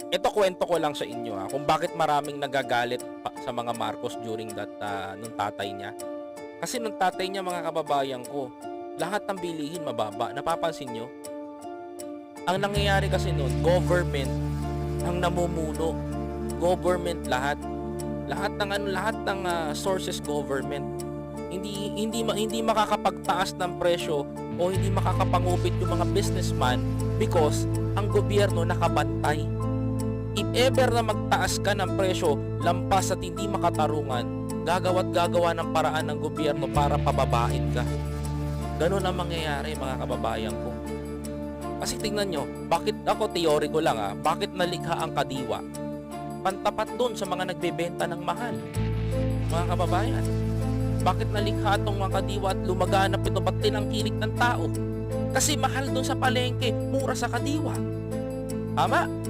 Ito kwento ko lang sa inyo kung bakit maraming nagagalit sa mga Marcos during that nung tatay niya. Kasi nung tatay niya mga kababayan ko, lahat ng bilihin mababa. Napapansin nyo? Ang nangyayari kasi noon, government ang namumuno. Government lahat. Lahat ng sources government. Hindi makakapagtaas ng presyo o hindi makakapangupit yung mga businessman because ang gobyerno nakabantay. If ever na magtaas ka ng presyo lampas at hindi makatarungan, gagawa ng paraan ng gobyerno para pababain ka. Ganun ang mangyayari mga kababayan ko. Kasi tingnan nyo, bakit ako teori ko lang bakit nalikha ang kadiwa? Pantapat dun sa mga nagbebenta ng mahal. Mga kababayan, bakit nalikha itong mga kadiwa at lumaganap ito ba't tinangkilik ng tao? Kasi mahal dun sa palengke, mura sa kadiwa. Tama?